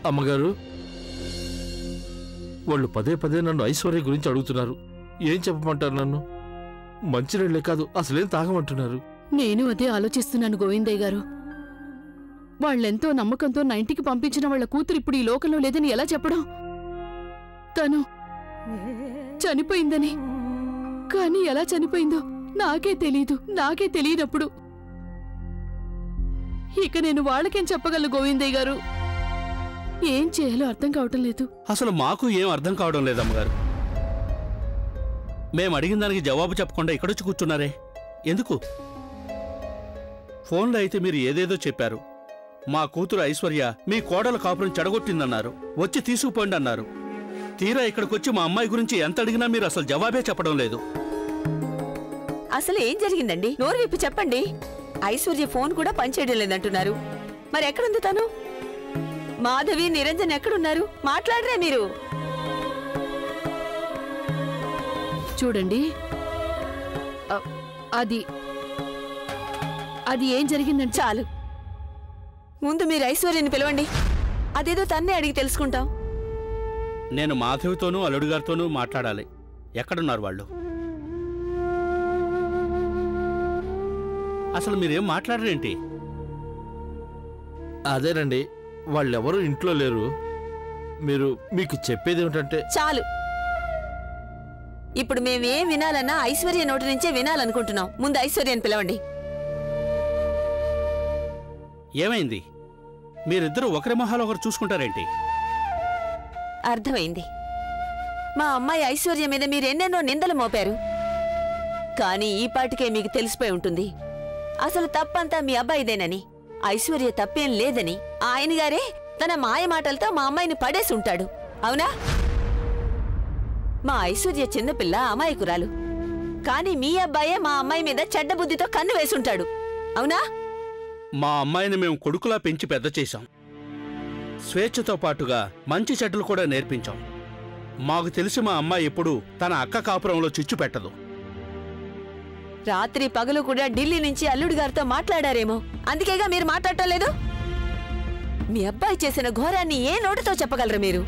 అమ్మగారు, వాళ్ళు పదే పదే నన్ను ఐశ్వర్య గురించి అడుగుతున్నారు. ఏం చెప్పమంటారు? నన్ను మంచినీళ్ళే కాదు అసలేం తాగమంటున్నారు. నేను అదే ఆలోచిస్తున్నాను గోవిందయ్య గారు. వాళ్ళెంతో నమ్మకంతో నా ఇంటికి పంపించిన వాళ్ళ కూతురు ఇప్పుడు ఈ లోకంలో లేదని ఎలా చెప్పడం? తను చనిపోయిందని, కానీ ఎలా చనిపోయిందో నాకే తెలియనప్పుడు ఇక నేను వాళ్ళకేం చెప్పగలను గోవిందయ్య గారు? ఏం చేయాలో అర్థం కావటం లేదు. అసలు మాకు ఏం అర్థం కావడం లేదమ్మగారు. మేము అడిగిన దానికి జవాబు చెప్పకుండా ఇక్కడొచ్చి కూర్చున్నారే ఎందుకు? ఫోన్లో అయితే మీరు ఏదేదో చెప్పారు. మా కూతురు ఐశ్వర్య మీ కోడల కాపురం చెడగొట్టిందన్నారు, వచ్చి తీసుకుపోండి అన్నారు. తీరా ఇక్కడికొచ్చి మా అమ్మాయి గురించి ఎంత అడిగినా మీరు అసలు జవాబే చెప్పడం లేదు. అసలు ఏం జరిగిందండి? నోరు విప్పి చెప్పండి. ఐశ్వర్య ఫోన్ కూడా పనిచేయడం లేదంటున్నారు. మరి ఎక్కడుంది తను? మాధవి, నిరంజన్ ఎక్కడున్నారు? మాట్లాడరే మీరు. చూడండి, అది ఏం జరిగిందంటే చాలు. ముందు మీరు ఐశ్వర్యని పిలవండి. అదేదో తన్నే అడిగి తెలుసుకుంటాం. నేను మాధవితోనూ అల్లుడు గారితోనూ మాట్లాడాలి. ఎక్కడున్నారు వాళ్ళు? అసలు మీరేం మాట్లాడరేంటి? అదేనండి, వాళ్ళెవరూ ఇంట్లో లేరు. మీకు చెప్పేది ఏమిటంటే... చాలు. ఇప్పుడు మేమేం వినాలన్నా ఐశ్వర్య నోటి నుంచే వినాలనుకుంటున్నాం. ముందు ఐశ్వర్యని పిలవండి. ఏమైంది? మీరిద్దరూ ఒకరి మొహాలు ఒకరు చూసుకుంటారేంటి? అర్థమైంది. మా అమ్మాయి ఐశ్వర్య మీద మీరెన్నెన్నో నిందలు మోపారు. కానీ ఈ పాటికే మీకు తెలిసిపోయి ఉంటుంది అసలు తప్పంతా మీ అబ్బాయిదేనని, ఐశ్వర్య తప్పేం లేదని. ఆయన గారే తన మాయ మాటలతో మా అమ్మాయిని పడేసి ఉంటాడు. అవునా? మా ఐశ్వర్య చిన్నపిల్ల, అమాయకురాలు. కానీ మీ అబ్బాయే మా అమ్మాయి మీద చెడ్డ బుద్ధితో కన్ను వేసుంటాడు. అవునా? మా అమ్మాయిని మేము కొడుకులా పెంచి పెద్ద చేశాం. స్వేచ్ఛతో పాటుగా మంచి చెడ్డలు కూడా నేర్పించాం. మాకు తెలిసి మా అమ్మాయి ఎప్పుడు తన అక్క కాపురంలో చిచ్చు పెట్టదు. రాత్రి పగలు కూడా ఢిల్లీ నుంచి అల్లుడు గారితో మాట్లాడారేమో, అందుకేగా మీరు మాట్లాడటం లేదు. మీ అబ్బాయి చేసిన ఘోరాన్ని ఏ నోటితో చెప్పగలరు మీరు?